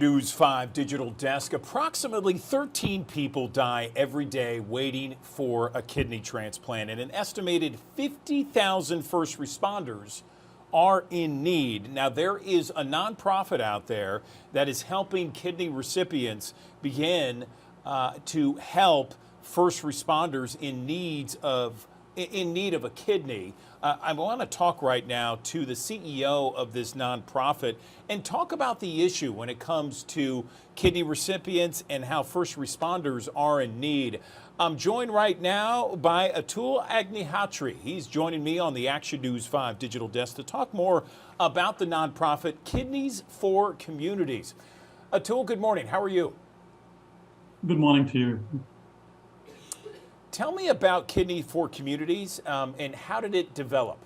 News 5 digital desk. Approximately 13 people die every day waiting for a kidney transplant, and an estimated 50,000 first responders are in need. Now, there is a nonprofit out there that is helping kidney recipients begin to help first responders in need of a kidney. I want to talk right now to the CEO of this nonprofit and talk about the issue when it comes to kidney recipients and how first responders are in need. I'm joined right now by Atul Agnihatri. He's joining me on the Action News 5 digital desk to talk more about the nonprofit Kidneys for Communities. Atul, good morning. How are you? Good morning to you. Tell me about Kidney for Communities and how did it develop?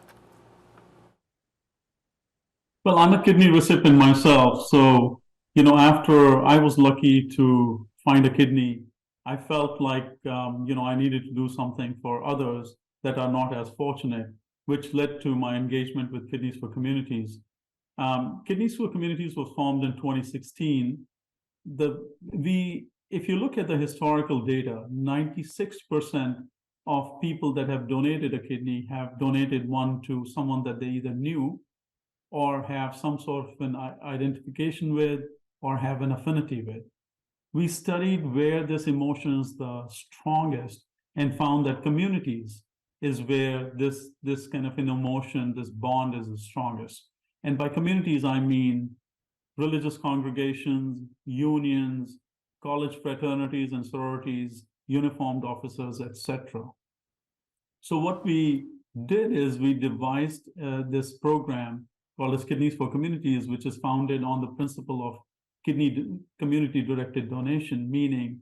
Well, I'm a kidney recipient myself. So, after I was lucky to find a kidney, I felt like, I needed to do something for others that are not as fortunate, which led to my engagement with Kidneys for Communities. Kidneys for Communities was formed in 2016. If you look at the historical data, 96% of people that have donated a kidney have donated one to someone that they either knew or have some sort of an identification with or have an affinity with. We studied where this emotion is the strongest and found that communities is where this kind of an emotion, this bond is the strongest. And by communities, I mean religious congregations, unions, college fraternities and sororities, uniformed officers, etc. So what we did is we devised this program called as Kidneys for Communities, which is founded on the principle of community-directed donation, meaning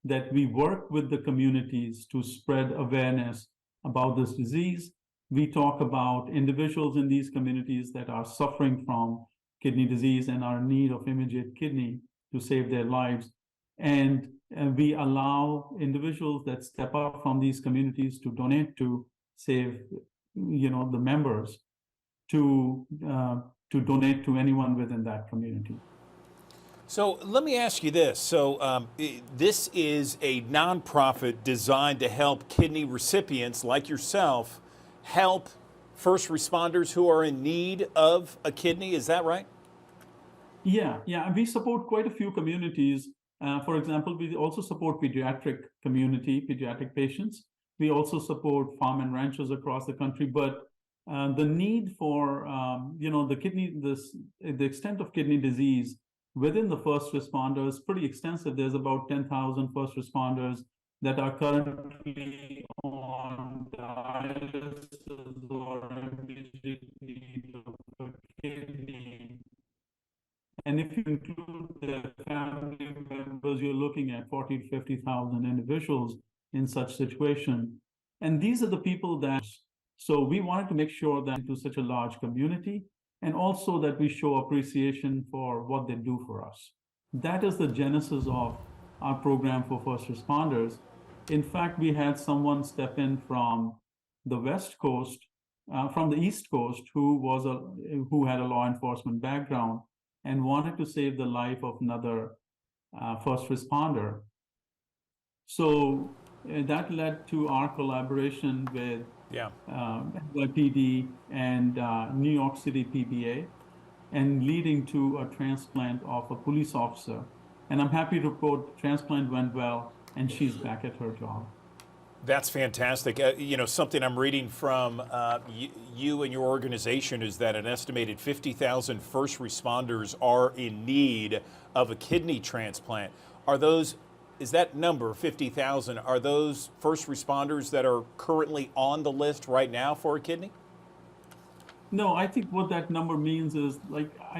that we work with the communities to spread awareness about this disease. We talk about individuals in these communities that are suffering from kidney disease and are in need of immediate kidney to save their lives. And we allow individuals that step up from these communities to donate to save, the members to donate to anyone within that community. So let me ask you this. So this is a nonprofit designed to help kidney recipients like yourself help first responders who are in need of a kidney. Is that right? Yeah. We support quite a few communities. For example, we also support pediatric patients. We also support farm and ranchers across the country. But the need for, the extent of kidney disease within the first responders is pretty extensive. There's about 10,000 first responders that are currently on dialysis or immediate need of a kidney. And if you include their family members, you're looking at 40 to 50,000 individuals in such situation. And these are the people so we wanted to make sure that to such a large community, and also that we show appreciation for what they do for us. That is the genesis of our program for first responders. In fact, we had someone step in from the West Coast, from the East Coast, who had a law enforcement background and wanted to save the life of another first responder. So that led to our collaboration with NYPD and New York City PBA, and leading to a transplant of a police officer. And I'm happy to report the transplant went well, and she's back at her job. That's fantastic. Something I'm reading from you and your organization is that an estimated 50,000 first responders are in need of a kidney transplant. Is that number 50,000? Are those first responders that are currently on the list right now for a kidney? No, I think what that number means is,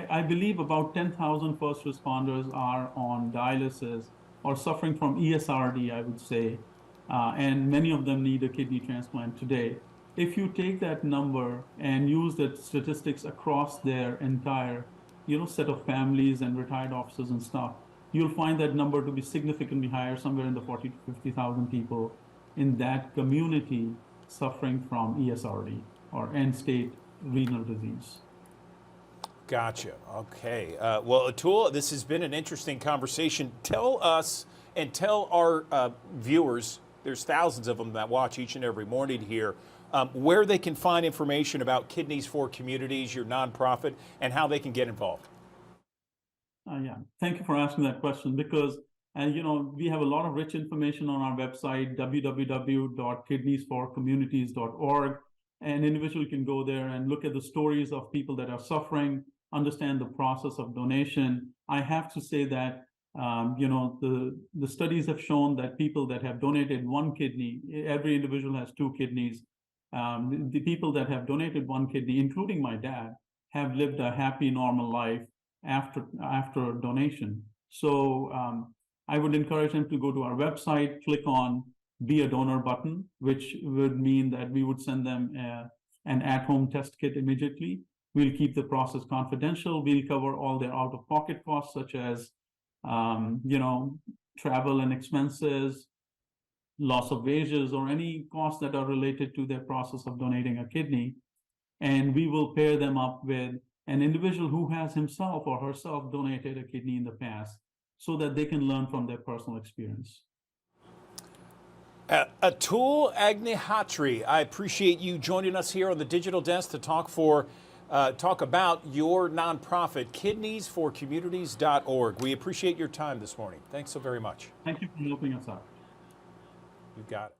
I believe about 10,000 first responders are on dialysis or suffering from ESRD, I would say. And many of them need a kidney transplant today. If you take that number and use the statistics across their entire, set of families and retired officers and stuff, you'll find that number to be significantly higher, somewhere in the 40 to 50,000 people in that community suffering from ESRD or end-stage renal disease. Gotcha. Okay. Well, Atul, this has been an interesting conversation. Tell us and tell our viewers, there's thousands of them that watch each and every morning here, where they can find information about Kidneys for Communities, your nonprofit, and how they can get involved. Yeah, thank you for asking that question because, we have a lot of rich information on our website, www.kidneysforcommunities.org. An individual can go there and look at the stories of people that are suffering, understand the process of donation. I have to say that, the studies have shown that people that have donated one kidney, every individual has two kidneys. The people that have donated one kidney, including my dad, have lived a happy, normal life after donation. So I would encourage them to go to our website, click on Be a Donor button, which would mean that we would send them an at-home test kit immediately. We'll keep the process confidential. We'll cover all their out-of-pocket costs, such as travel and expenses, loss of wages, or any costs that are related to their process of donating a kidney. And we will pair them up with an individual who has himself or herself donated a kidney in the past so that they can learn from their personal experience. Atul Agnihatri, I appreciate you joining us here on the Digital Desk to talk about your nonprofit, kidneysforcommunities.org. We appreciate your time this morning. Thanks so very much. Thank you for helping us out. You got it.